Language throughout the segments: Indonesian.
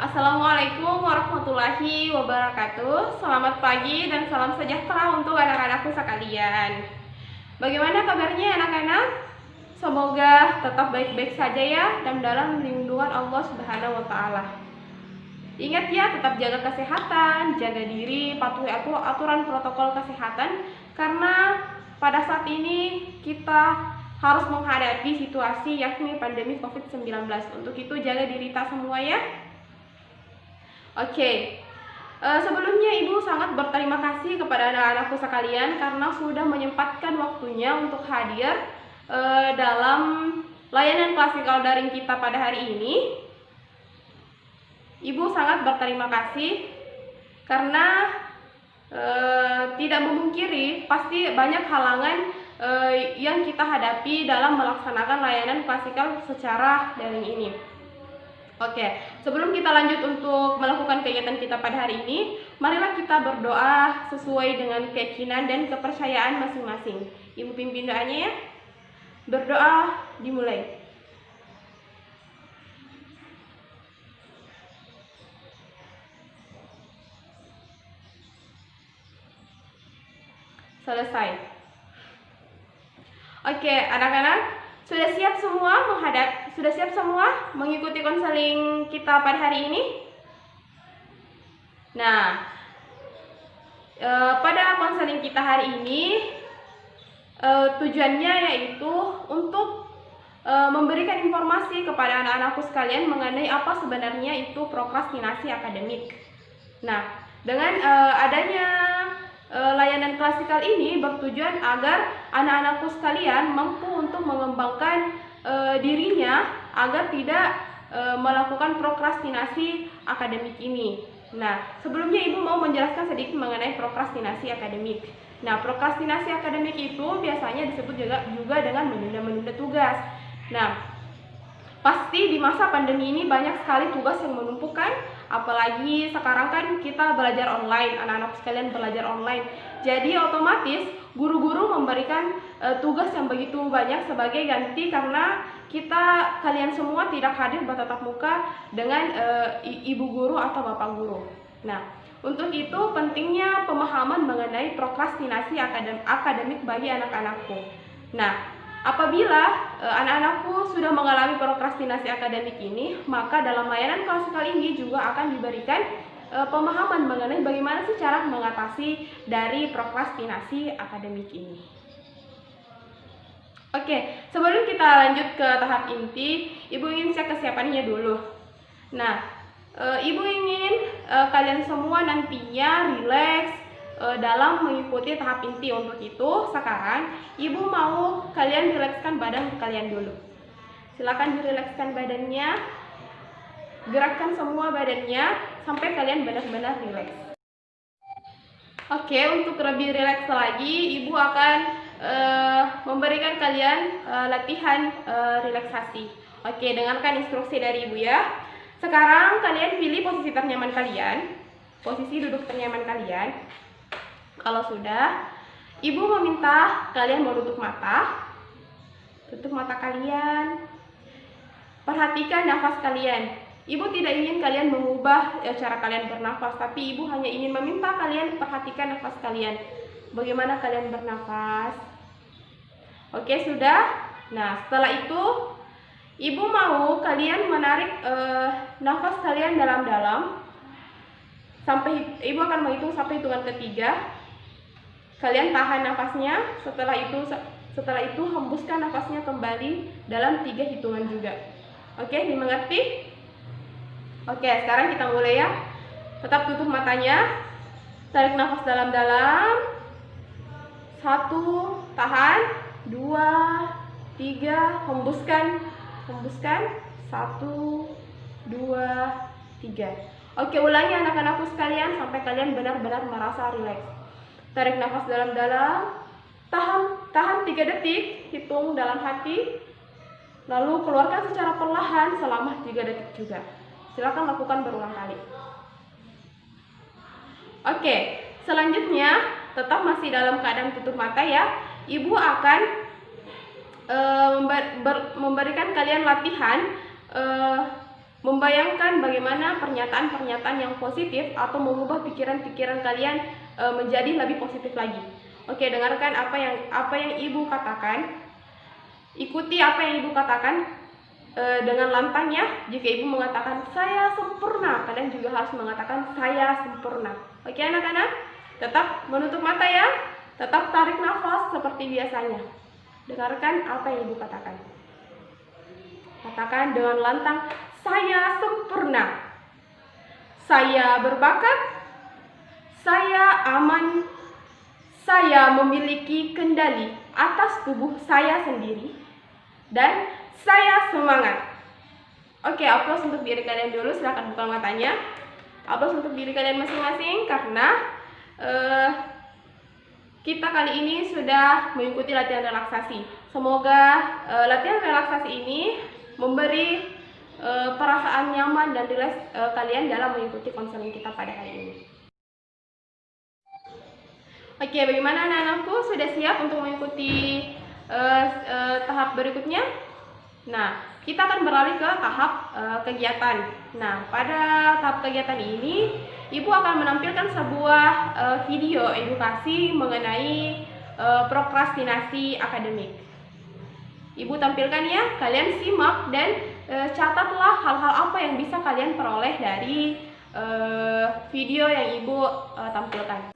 Assalamualaikum warahmatullahi wabarakatuh. Selamat pagi dan salam sejahtera untuk anak-anakku sekalian. Bagaimana kabarnya anak-anak? Semoga tetap baik-baik saja ya dan dalam lindungan Allah Subhanahu wa taala. Ingat ya, tetap jaga kesehatan, jaga diri, patuhi aturan protokol kesehatan karena pada saat ini kita harus menghadapi situasi yakni pandemi COVID-19. Untuk itu jaga diri kita semua ya. Oke, sebelumnya Ibu sangat berterima kasih kepada anak-anakku sekalian karena sudah menyempatkan waktunya untuk hadir dalam layanan klasikal daring kita pada hari ini. Ibu sangat berterima kasih karena tidak memungkiri pasti banyak halangan yang kita hadapi dalam melaksanakan layanan klasikal secara daring ini. Oke, sebelum kita lanjut untuk melakukan kegiatan kita pada hari ini, marilah kita berdoa sesuai dengan keyakinan dan kepercayaan masing-masing. Ibu pimpin doanya ya. Berdoa dimulai. Selesai. Oke, anak-anak, sudah siap semua mengikuti konseling kita pada hari ini? Nah, pada konseling kita hari ini tujuannya yaitu untuk memberikan informasi kepada anak-anakku sekalian mengenai apa sebenarnya itu prokrastinasi akademik. Nah, dengan adanya layanan klasikal ini bertujuan agar anak-anakku sekalian mampu untuk mengembangkan dirinya agar tidak melakukan prokrastinasi akademik ini. Nah, sebelumnya Ibu mau menjelaskan sedikit mengenai prokrastinasi akademik. Nah, prokrastinasi akademik itu biasanya disebut juga dengan menunda-menunda tugas. Nah, pasti di masa pandemi ini banyak sekali tugas yang menumpuk kan? Apalagi sekarang kan kita belajar online, anak-anak sekalian belajar online. Jadi otomatis guru-guru memberikan tugas yang begitu banyak sebagai ganti karena kalian semua tidak hadir bertatap muka dengan ibu guru atau bapak guru. Nah, untuk itu pentingnya pemahaman mengenai prokrastinasi akademik bagi anak-anakku. Nah, apabila anak-anakku sudah mengalami prokrastinasi akademik ini, maka dalam layanan klasikal ini juga akan diberikan pemahaman mengenai bagaimana sih cara mengatasi dari prokrastinasi akademik ini. Oke, sebelum kita lanjut ke tahap inti, Ibu ingin cek kesiapannya dulu. Nah, Ibu ingin kalian semua nantinya rileks dalam mengikuti tahap inti. Untuk itu, sekarang Ibu mau kalian rilekskan badan kalian dulu. Silakan dirilekskan badannya, gerakkan semua badannya sampai kalian benar-benar rileks. Oke, untuk lebih rileks lagi, Ibu akan memberikan kalian latihan relaksasi. Oke, dengarkan instruksi dari Ibu ya. Sekarang kalian pilih posisi ternyaman kalian, posisi duduk ternyaman kalian. Kalau sudah, Ibu meminta kalian menutup mata. Tutup mata kalian. Perhatikan nafas kalian. Ibu tidak ingin kalian mengubah cara kalian bernafas, tapi Ibu hanya ingin meminta kalian perhatikan nafas kalian. Bagaimana kalian bernafas? Oke, sudah. Nah, setelah itu Ibu mau kalian menarik nafas kalian dalam-dalam. Ibu akan menghitung sampai hitungan ketiga. Kalian tahan nafasnya. Setelah itu hembuskan nafasnya kembali dalam 3 hitungan juga. Oke, dimengerti? Oke, sekarang kita mulai ya. Tetap tutup matanya. Tarik nafas dalam-dalam. 1, tahan. 2, 3, hembuskan. 1, 2, 3. Oke, ulangi anak-anakku sekalian sampai kalian benar-benar merasa rileks. Tarik nafas dalam-dalam, tahan 3 detik, hitung dalam hati, lalu keluarkan secara perlahan selama 3 detik juga. Silakan lakukan berulang kali. Oke, selanjutnya tetap masih dalam keadaan tutup mata ya. Ibu akan memberikan kalian latihan membayangkan bagaimana pernyataan-pernyataan yang positif atau mengubah pikiran-pikiran kalian menjadi lebih positif lagi. Oke, dengarkan apa yang ibu katakan. Ikuti apa yang ibu katakan dengan lantangnya. Jika ibu mengatakan saya sempurna, kalian juga harus mengatakan saya sempurna. Oke anak-anak, tetap menutup mata ya, tetap tarik nafas seperti biasanya. Dengarkan apa yang ibu katakan. Katakan dengan lantang, saya sempurna, saya berbakat, saya aman, saya memiliki kendali atas tubuh saya sendiri, dan saya semangat. Oke, aplaus untuk diri kalian dulu, silahkan buka matanya. Aplaus untuk diri kalian masing-masing karena kita kali ini sudah mengikuti latihan relaksasi. Semoga latihan relaksasi ini memberi perasaan nyaman dan rileks kalian dalam mengikuti konseling kita pada hari ini. Oke, bagaimana anak-anakku? Sudah siap untuk mengikuti tahap berikutnya? Nah, kita akan beralih ke tahap kegiatan. Nah, pada tahap kegiatan ini, ibu akan menampilkan sebuah video edukasi mengenai prokrastinasi akademik. Ibu tampilkan ya, kalian simak dan catatlah hal-hal apa yang bisa kalian peroleh dari video yang ibu tampilkan.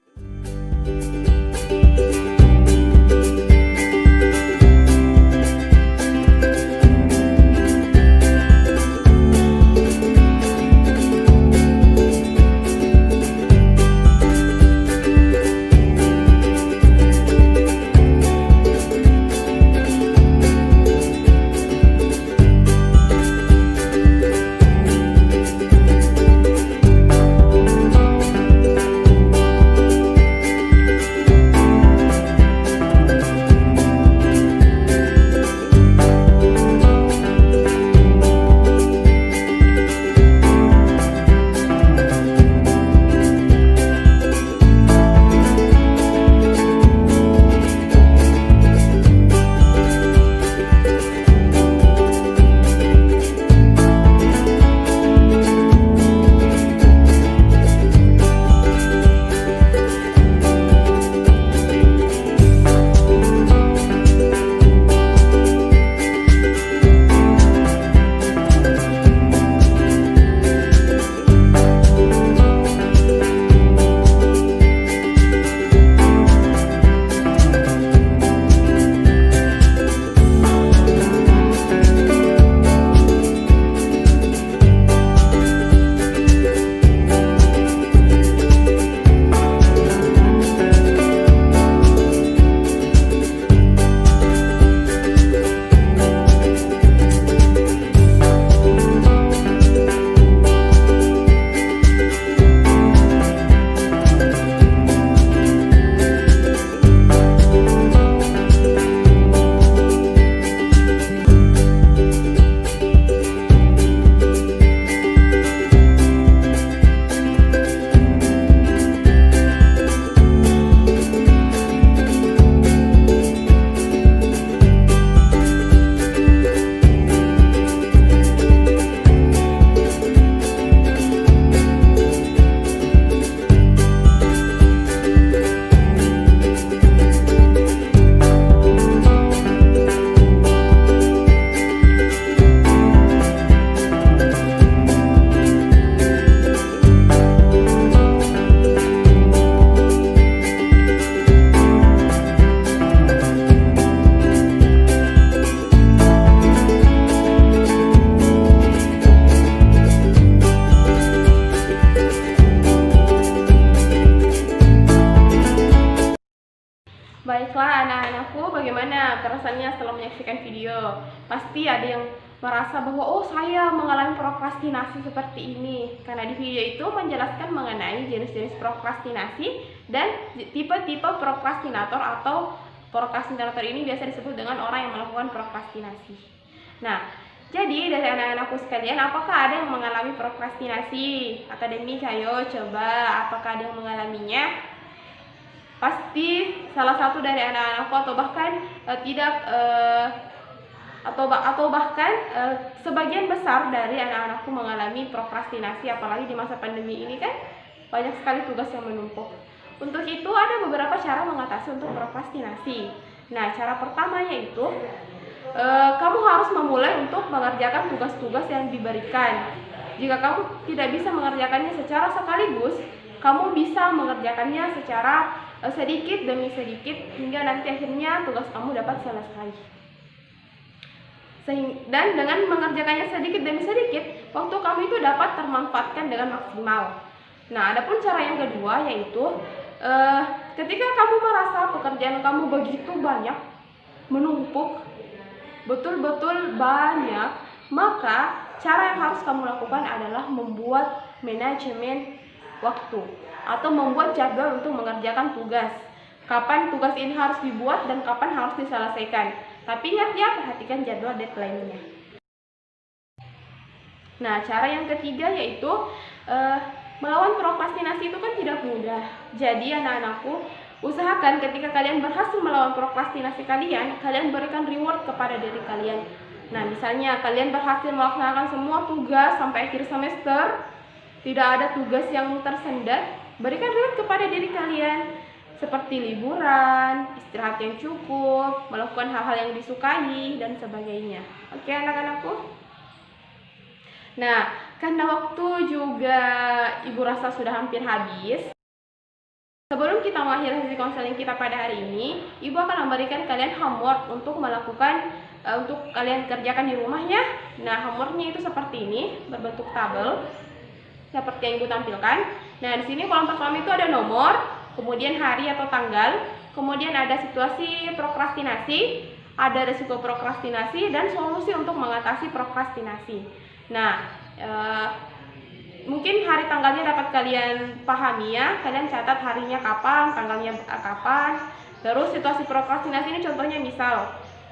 Baiklah anak-anakku, bagaimana perasaannya setelah menyaksikan video? Pasti ada yang merasa bahwa oh saya mengalami prokrastinasi seperti ini. Karena di video itu menjelaskan mengenai jenis-jenis prokrastinasi dan tipe-tipe prokrastinator atau prokrastinator ini biasa disebut dengan orang yang melakukan prokrastinasi. Nah, jadi dari anak-anakku sekalian, apakah ada yang mengalami prokrastinasi akademik? Ayo coba, apakah ada yang mengalaminya? Pasti salah satu dari anak-anakku atau bahkan tidak atau bahkan sebagian besar dari anak-anakku mengalami prokrastinasi, apalagi di masa pandemi ini kan banyak sekali tugas yang menumpuk. Untuk itu ada beberapa cara mengatasi untuk prokrastinasi. Nah, cara pertama yaitu kamu harus memulai untuk mengerjakan tugas-tugas yang diberikan. Jika kamu tidak bisa mengerjakannya secara sekaligus, kamu bisa mengerjakannya secara sedikit demi sedikit hingga nanti akhirnya tugas kamu dapat selesai. Dan dengan mengerjakannya sedikit demi sedikit, waktu kamu itu dapat termanfaatkan dengan maksimal. Nah, adapun cara yang kedua yaitu ketika kamu merasa pekerjaan kamu begitu banyak, menumpuk, betul-betul banyak, maka cara yang harus kamu lakukan adalah membuat manajemen waktu atau membuat jadwal untuk mengerjakan tugas. Kapan tugas ini harus dibuat dan kapan harus diselesaikan. Tapi ingat ya, perhatikan jadwal deadline-nya. Nah, cara yang ketiga yaitu melawan prokrastinasi itu kan tidak mudah. Jadi anak-anakku, usahakan ketika kalian berhasil melawan prokrastinasi kalian berikan reward kepada diri kalian. Nah, misalnya kalian berhasil melaksanakan semua tugas sampai akhir semester, tidak ada tugas yang tersendat, berikan reward kepada diri kalian, seperti liburan, istirahat yang cukup, melakukan hal-hal yang disukai, dan sebagainya. Oke anak-anakku? Nah, karena waktu juga Ibu rasa sudah hampir habis, sebelum kita mengakhiri sesi konseling kita pada hari ini, Ibu akan memberikan kalian homework untuk melakukan untuk kalian kerjakan di rumah ya. Nah, homeworknya itu seperti ini, berbentuk tabel, seperti yang Ibu tampilkan. Nah, di sini kolom pertama itu ada nomor, kemudian hari atau tanggal, kemudian ada situasi prokrastinasi, ada risiko prokrastinasi, dan solusi untuk mengatasi prokrastinasi. Nah, mungkin hari tanggalnya dapat kalian pahami ya, kalian catat harinya kapan, tanggalnya kapan. Terus situasi prokrastinasi ini contohnya misal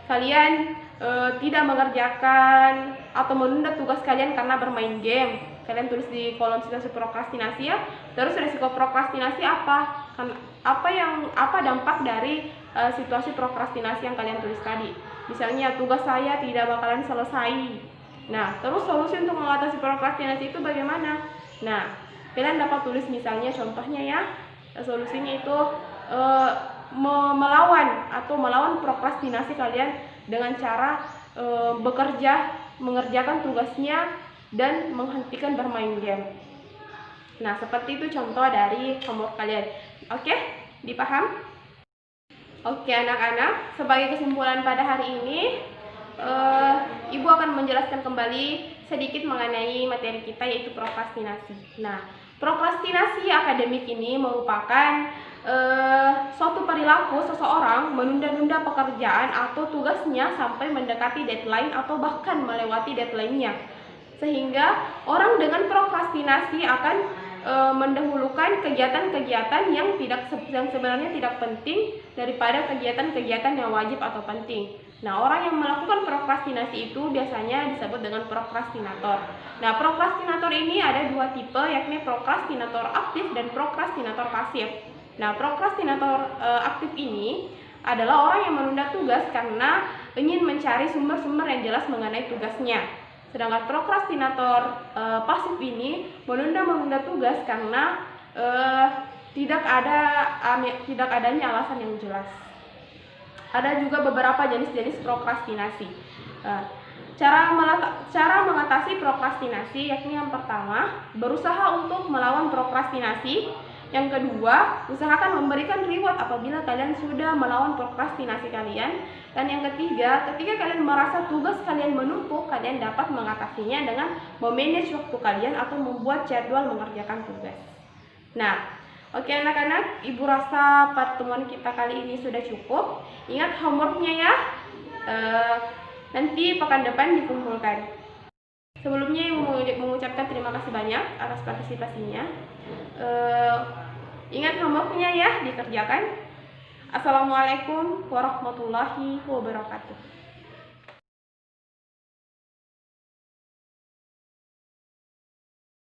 kalian tidak mengerjakan atau menunda tugas kalian karena bermain game, kalian tulis di kolom situasi prokrastinasi ya. Terus risiko prokrastinasi apa? Apa dampak dari situasi prokrastinasi yang kalian tulis tadi? Misalnya tugas saya tidak bakalan selesai. Nah, terus solusi untuk mengatasi prokrastinasi itu bagaimana? Nah, kalian dapat tulis misalnya contohnya ya, solusinya itu melawan prokrastinasi kalian dengan cara bekerja, mengerjakan tugasnya, dan menghentikan bermain game. Nah, seperti itu contoh dari homework kalian. Oke, dipaham? Oke anak-anak, sebagai kesimpulan pada hari ini, Ibu akan menjelaskan kembali sedikit mengenai materi kita yaitu prokrastinasi. Nah, prokrastinasi akademik ini merupakan suatu perilaku seseorang menunda-nunda pekerjaan atau tugasnya sampai mendekati deadline atau bahkan melewati deadline-nya. Sehingga orang dengan prokrastinasi akan mendahulukan kegiatan-kegiatan yang sebenarnya tidak penting daripada kegiatan-kegiatan yang wajib atau penting. Nah, orang yang melakukan prokrastinasi itu biasanya disebut dengan prokrastinator. Nah, prokrastinator ini ada dua tipe, yakni prokrastinator aktif dan prokrastinator pasif. Nah, prokrastinator aktif ini adalah orang yang menunda tugas karena ingin mencari sumber-sumber yang jelas mengenai tugasnya. Sedangkan prokrastinator pasif ini menunda tugas karena tidak adanya alasan yang jelas. Ada juga beberapa jenis-jenis prokrastinasi. Cara mengatasi prokrastinasi yakni yang pertama, berusaha untuk melawan prokrastinasi. Yang kedua, usahakan memberikan reward apabila kalian sudah melawan prokrastinasi kalian. Dan yang ketiga, ketika kalian merasa tugas kalian menumpuk, kalian dapat mengatasinya dengan memanage waktu kalian atau membuat jadwal mengerjakan tugas. Nah, oke anak-anak, Ibu rasa pertemuan kita kali ini sudah cukup. Ingat homeworknya ya, nanti pekan depan dikumpulkan. Sebelumnya Ibu mengucapkan terima kasih banyak atas partisipasinya. Ingat homeworknya ya, dikerjakan. Assalamualaikum warahmatullahi wabarakatuh.